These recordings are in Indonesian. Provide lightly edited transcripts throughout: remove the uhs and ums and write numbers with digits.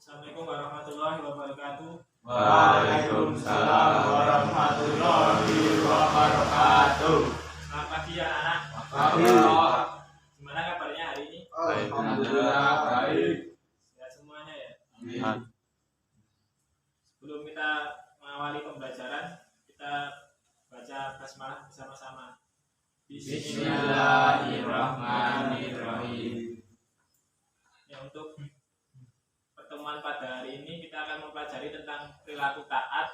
Assalamualaikum warahmatullahi wabarakatuh. Waalaikumsalam warahmatullahi wabarakatuh. Selamat pagi anak-anak. Pagi. Gimana kabarnya hari ini? Alhamdulillah baik. Sehat semuanya ya. Amin. Sebelum kita mengawali pembelajaran, kita baca basmalah bersama-sama. Bismillahirrahmanirrahim. Ya, untuk pertemuan pada hari ini kita akan mempelajari tentang perilaku taat,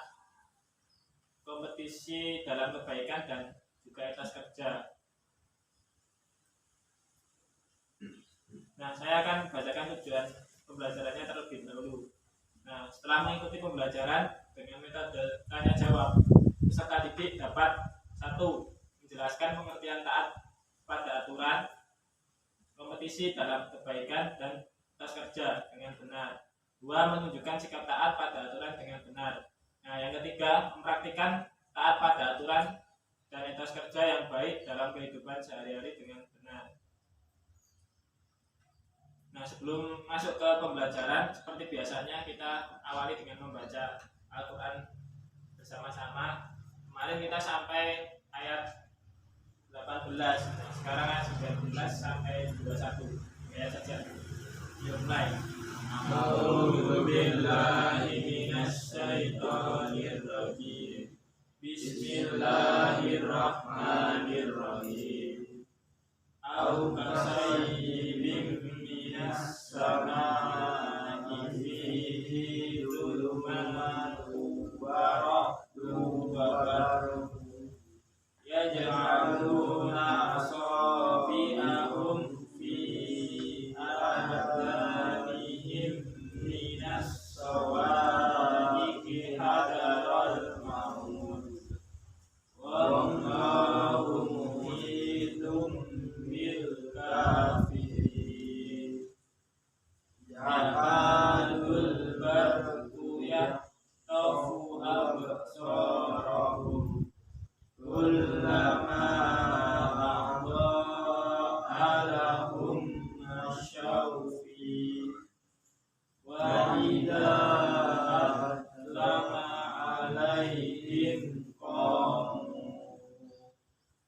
kompetisi dalam kebaikan dan juga etos kerja. Nah, saya akan bacakan tujuan pembelajarannya terlebih dahulu. Nah, setelah mengikuti pembelajaran dengan metode tanya jawab, peserta didik dapat 1. Menjelaskan pengertian taat pada aturan, kompetisi dalam kebaikan dan etos kerja dengan benar. 2. Menunjukkan sikap taat pada aturan dengan benar. Nah, yang ketiga, mempraktikkan taat pada aturan dan etos kerja yang baik dalam kehidupan sehari-hari dengan benar. Nah, sebelum masuk ke pembelajaran, seperti biasanya kita awali dengan membaca Al-Quran bersama-sama. Kemarin kita sampai ayat 18, nah, sekarang ayat 19 sampai 21. Ya saja. Yuk mulai. A'udzu billahi minasy syaithanir rajim. Bismillahirrahmanirrahim. Au kasayyibin minas samaa'i fihi dhulumatun wa rahdun wa barqun yaj'aluna asabi'ahum fi adhanihim minas sawa'iqi hadaral maut wallahu muhitun bil kafirin yakadul barqu yahtafu absarahum kullama a'dha'a lahum masyaw fi wa idza adlama 'alaihim qamu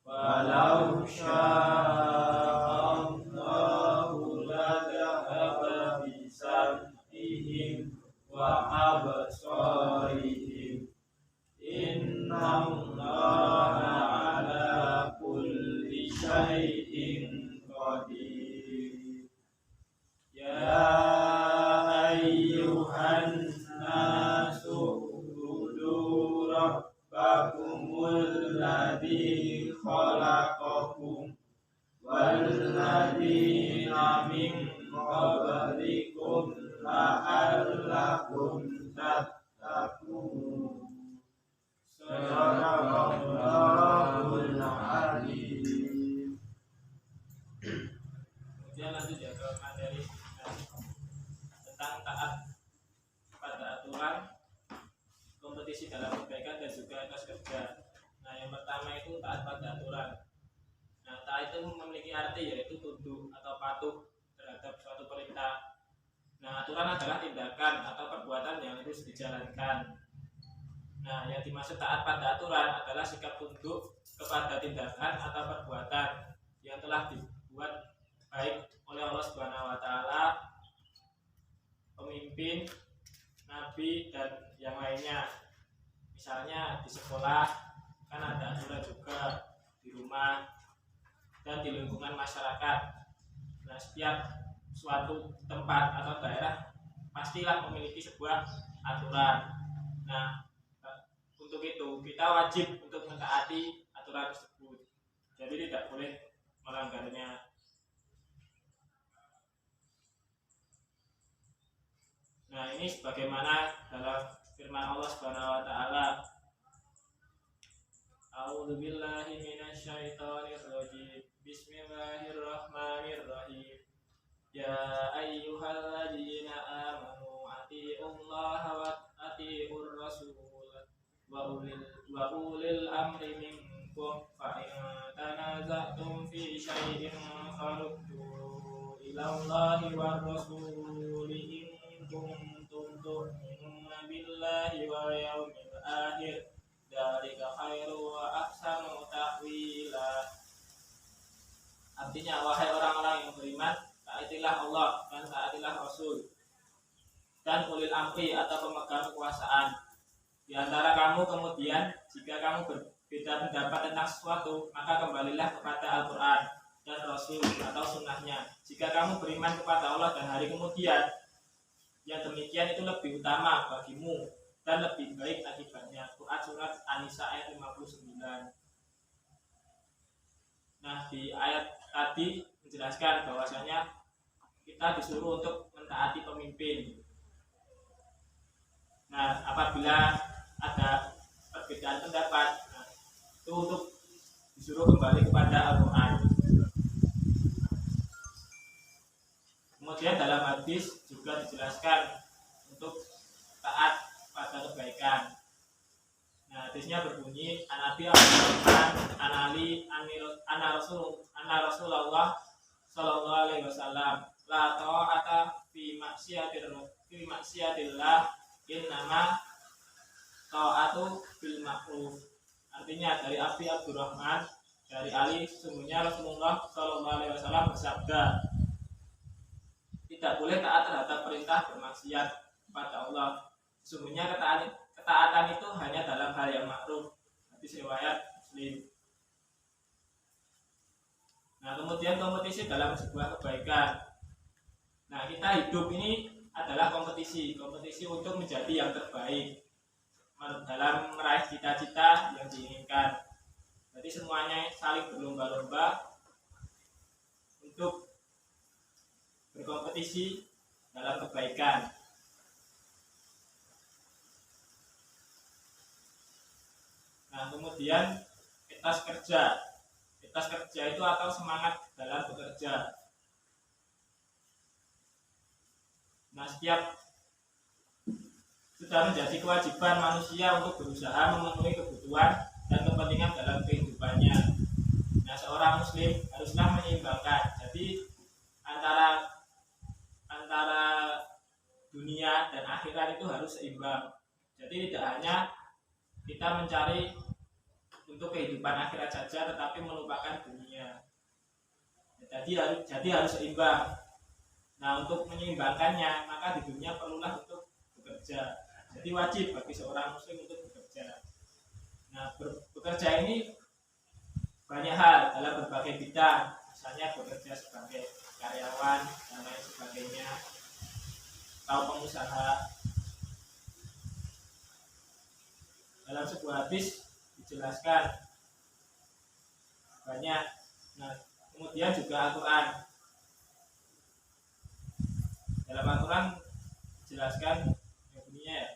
walau sya'allahu ladhahaba bisam'ihim wa absarihim innallaha ala kulli syai'in qadir. Ya ayyuhan nasu ubudu rabbakumul ladzi khalaqakum wal ladzina min qablikum la'allakum tattaqun. Sadaqallahul azim. Kemudian lanjut ya ke materi tentang taat pada aturan, kompetisi dalam kebaikan dan juga etos kerja. Nah, yang pertama itu taat pada aturan. Nah, taat itu memiliki arti yaitu tunduk atau patuh terhadap suatu perintah. Nah, aturan adalah tindakan atau perbuatan yang harus dijalankan. Nah, yang dimaksud taat pada aturan adalah sikap tunduk kepada tindakan atau perbuatan yang telah dibuat baik oleh Allah Subhanahu wa taala, pemimpin, nabi dan yang lainnya. Misalnya di sekolah kan ada aturan juga, di rumah dan di lingkungan masyarakat. Nah, setiap suatu tempat atau daerah pastilah memiliki sebuah aturan. Nah, untuk itu kita wajib untuk mentaati aturan tersebut. Jadi tidak boleh melanggarnya. Nah, ini sebagaimana dalam firman Allah Subhanahu wa taala. A'udzu billahi minasy syaithanir rajim. Bismillahirrahmanirrahim. Ya ayyuhalladzina amanu atiiullaha wa atiiur rasul wa ulil amri minkum fa in tanaza'tum fi syai'in faruddu ilallahi war rasuli in kuntum rasul dan ulil amri atau pemegang kekuasaan di antara kamu. Kemudian jika kamu berbeda pendapat tentang sesuatu, maka kembalilah kepada Al-Quran dan Rasul atau sunnahnya. Jika kamu beriman kepada Allah dan hari kemudian, yang demikian itu lebih utama bagimu dan lebih baik akibatnya. Quran surat An-Nisa ayat 59. Nah, di ayat tadi menjelaskan bahwasanya kita disuruh untuk mentaati pemimpin. Nah, apabila ada perbedaan pendapat, itu untuk disuruh kembali kepada Al-Quran. Kemudian dalam hadis juga dijelaskan untuk taat pada kebaikan. Nah, hadisnya berbunyi, An-Nabi An-Ali Rasulullah sallallahu alaihi wasallam la ta'ata fi maksiatillah innama ta'atu bil ma'ruf. Artinya dari Abi Abdurrahman dari Ali, sesungguhnya Rasulullah sallallahu alaihi wasallam bersabda, tidak boleh taat terhadap perintah bermaksiat kepada Allah. Sesungguhnya ketaatan itu hanya dalam hal yang ma'ruf. Hadis riwayat Muslim. Nah, kemudian kompetisi dalam sebuah kebaikan. Nah, kita hidup ini adalah kompetisi untuk menjadi yang terbaik dalam meraih cita-cita yang diinginkan. Jadi semuanya saling berlomba-lomba untuk berkompetisi dalam kebaikan. Nah, kemudian etos kerja. Etos kerja itu atau semangat dalam bekerja. Nah, setiap sudah menjadi kewajiban manusia untuk berusaha memenuhi kebutuhan dan kepentingan dalam kehidupannya. Nah, seorang muslim haruslah menyeimbangkan. Jadi antara dunia dan akhirat itu harus seimbang. Jadi tidak hanya kita mencari untuk kehidupan akhirat saja tetapi melupakan dunia. Jadi harus seimbang. Nah, untuk menyeimbangkannya maka di dunia perlulah untuk bekerja. Jadi wajib bagi seorang muslim untuk bekerja. Nah, bekerja ini banyak hal dalam berbagai bidang. Misalnya bekerja sebagai karyawan dan lain sebagainya, atau pengusaha. Dalam sebuah hadis dijelaskan banyak. Nah, kemudian juga Al-Quran. Dalam Al-Quran dijelaskan yang bunyinya ya,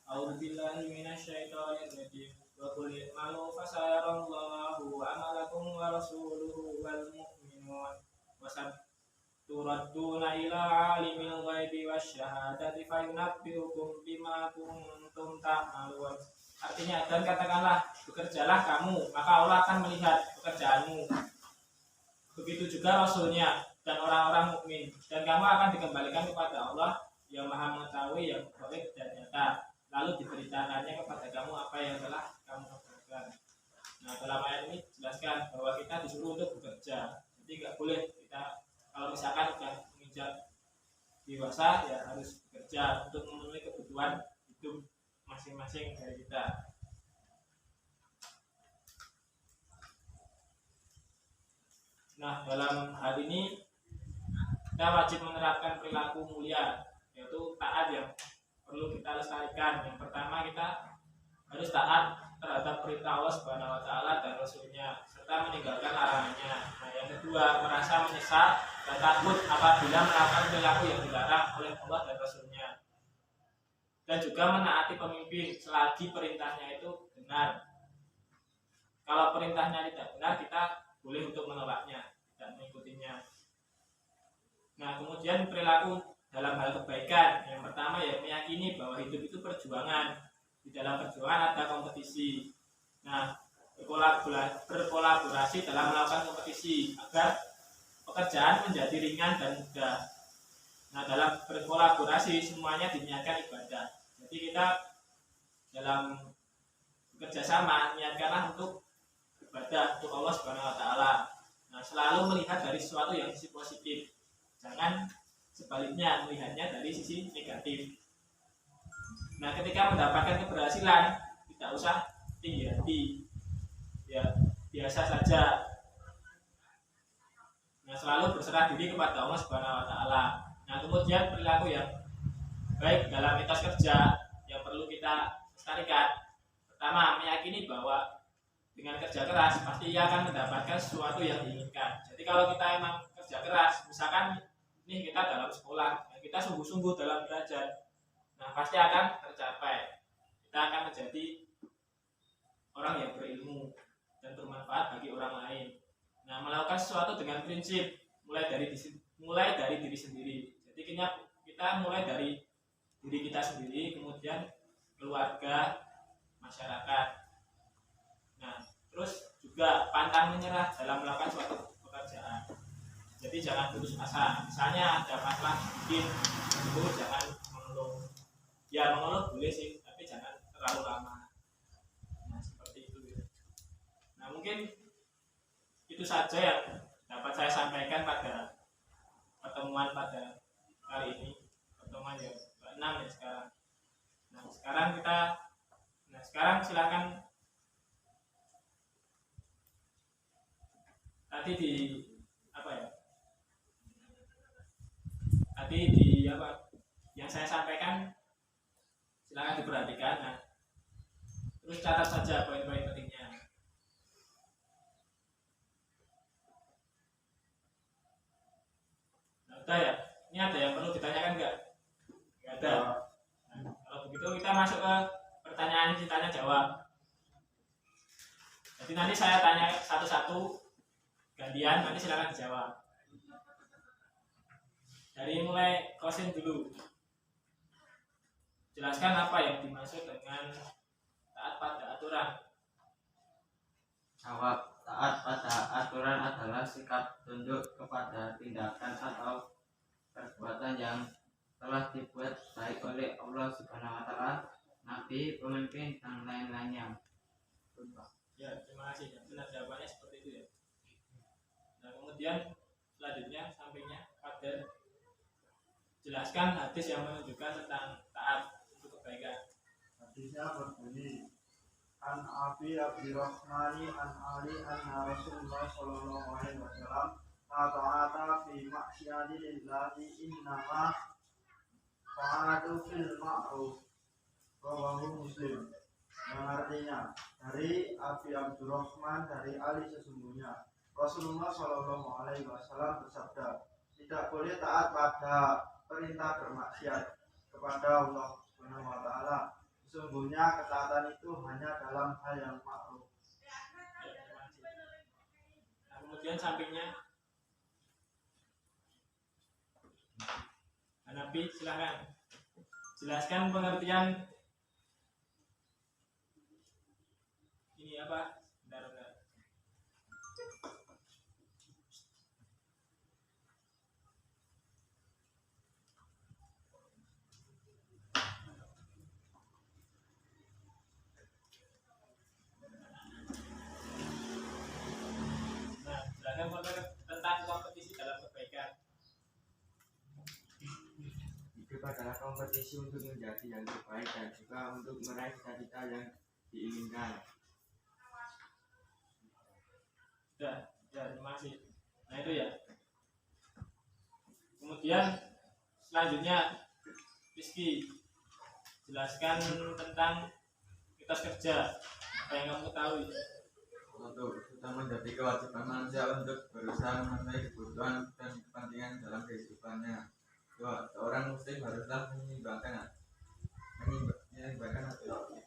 A'udzubillahi minasyaitonir rajim. Wa qul i'malu fasayarallahu amalakum wa rasuluhu wal mu'minun wa saturadduna ila alimil ghaibi wasyahadati fayunabbiukum bima kuntum ta'malun. Artinya, dan katakanlah, bekerjalah kamu, maka Allah akan melihat pekerjaanmu. Begitu juga Rasulnya dan orang-orang mukmin, dan kamu akan dikembalikan kepada Allah yang Maha mengetahui yang baik dan nyata. Lalu diberitakannya kepada kamu apa yang telah kamu lakukan. Nah, dalam ayat ini jelaskan bahwa kita disuruh untuk bekerja. Jadi nggak boleh kita, kalau misalkan sudah menginjak dewasa, ya harus bekerja untuk memenuhi kebutuhan hidup masing-masing dari kita. Nah, dalam hal ini kita wajib menerapkan perilaku mulia, yaitu taat yang perlu kita lestarikan. Yang pertama, kita harus taat terhadap perintah Allah Subhanahu wa taala dan Rasulnya, serta meninggalkan larangannya. Nah, yang kedua, merasa menyesal dan takut apabila melakukan perilaku yang dilarang oleh Allah dan Rasulnya. Dan juga menaati pemimpin selagi perintahnya itu benar. Kalau perintahnya tidak benar, kita boleh untuk menolaknya dan mengikutinya. Nah, kemudian perilaku dalam hal kebaikan. Yang pertama, ya meyakini bahwa hidup itu perjuangan. Di dalam perjuangan ada kompetisi. Nah, berkolaborasi dalam melakukan kompetisi agar pekerjaan menjadi ringan dan mudah. Nah, dalam berkolaborasi semuanya diniatkan ibadah. Jadi kita dalam bekerja sama niatkanlah untuk ibadah untuk Allah Subhanahu wa taala. Nah, selalu melihat dari sesuatu yang sisi positif. Jangan sebaliknya melihatnya dari sisi negatif. Nah, ketika mendapatkan keberhasilan, tidak usah tinggi hati, ya biasa saja. Nah, selalu berserah diri kepada Allah Subhanahu wa Ta'ala. Nah, kemudian perilaku yang baik dalam etos kerja yang perlu kita lestarikan. Pertama, meyakini bahwa dengan kerja keras pasti ia akan mendapatkan sesuatu yang diinginkan. Jadi kalau kita emang kerja keras, misalkan nih kita dalam sekolah, kita sungguh-sungguh dalam belajar, nah pasti akan tercapai. Kita akan menjadi orang yang berilmu dan bermanfaat bagi orang lain. Nah, melakukan sesuatu dengan prinsip mulai dari diri sendiri. Jadi kita mulai dari diri kita sendiri, kemudian keluarga, masyarakat. Nah, terus juga pantang menyerah dalam melakukan suatu pekerjaan. Jadi jangan putus asa. Misalnya ada masalah sedikit, itu jangan mengeluh. Ya mengeluh boleh sih, tapi jangan terlalu lama. Nah, seperti itu ya. Nah, mungkin itu saja yang dapat saya sampaikan pada pertemuan pada kali ini. Pertemuan yang ke-6 ya sekarang. Nah, sekarang silakan. Tadi yang saya sampaikan silakan diperhatikan. Nah, terus catat saja poin-poin pentingnya. Nah, udah ya. Ini ada yang perlu ditanyakan nggak? Nggak ada. Nah, kalau begitu kita masuk ke pertanyaan tanya jawab. Jadi nanti saya tanya satu-satu, gantian, nanti silakan dijawab. Dari mulai Kosin dulu. Jelaskan apa yang dimaksud dengan taat pada aturan. Jawab. Taat pada aturan adalah sikap tunduk kepada tindakan atau perbuatan yang telah dibuat baik oleh Allah Subhanahu wa Ta'ala, Nabi, pemimpin, dan lain-lainnya. Ya, terima kasih. Benar jawabannya seperti itu ya. Nah, kemudian selanjutnya sampingnya pada jelaskan hadis yang menunjukkan tentang taat untuk kebaikan. Hadisnya berbunyi, An Abi Abdurrahmani An Ali anna Rasulullah sallallahu alaihi wasallam ta'ata fi maksiati lillahi innama ta'atu fil ma'ruf. Rawahu Muslim. Yang artinya dari Abi Abdurrahman dari Ali sesungguhnya Rasulullah sallallahu alaihi wasallam bersabda, tidak boleh taat pada perintah bermaksiat kepada Allah Subhanahu wa Ta'ala. Sesungguhnya ketaatan itu hanya dalam hal yang ma'ruf. Nah, kemudian sampingnya Nabi, silakan jelaskan pengertian ini apa? Bentar. Tentang kompetisi dalam kebaikan. Hidup adalah kompetisi untuk menjadi yang terbaik dan juga untuk meraih cita-cita yang diinginkan. Ya, terima kasih. Nah itu ya. Kemudian selanjutnya Rizky jelaskan tentang etos kerja. Apa yang kamu ketahui? Untuk sudah menjadi kewajiban manusia untuk berusaha memenuhi kebutuhan dan kepentingan dalam kehidupannya. Seorang muslim haruslah menyimbangkan adalah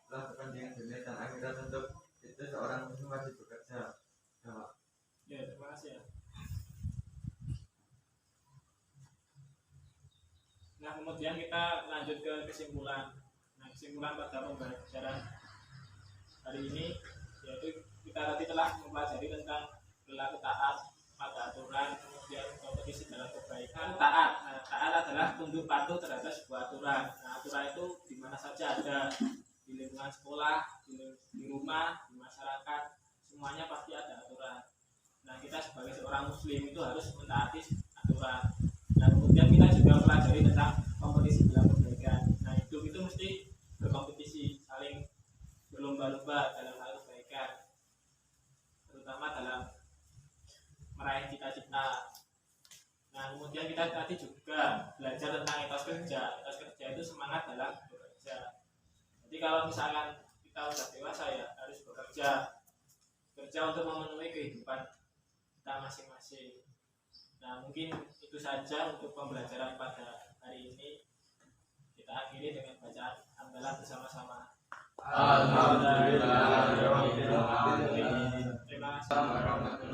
kepentingan dunia dan akhirat. Untuk itu seorang muslim wajib bekerja. Ya, terima kasih ya. Nah, kemudian kita lanjut ke kesimpulan. Nah, kesimpulan pada pembelajaran hari ini yaitu kita tadi telah mempelajari tentang perilaku taat pada aturan, kemudian kompetisi dalam kebaikan. Taat, nah, taat adalah tunduk patuh terhadap sebuah aturan. Nah, aturan itu di mana saja ada, di lingkungan sekolah, di rumah, di masyarakat, semuanya pasti ada aturan. Nah, kita sebagai seorang muslim itu harus mentaati aturan. Nah, kemudian kita juga kita tadi juga belajar tentang etos kerja. Etos kerja itu semangat dalam bekerja. Jadi kalau misalkan kita sudah dewasa ya harus bekerja untuk memenuhi kehidupan kita masing-masing. Nah mungkin itu saja untuk pembelajaran pada hari ini. Kita akhiri dengan bacaan hamdalah bersama-sama. Alhamdulillah. Terima kasih.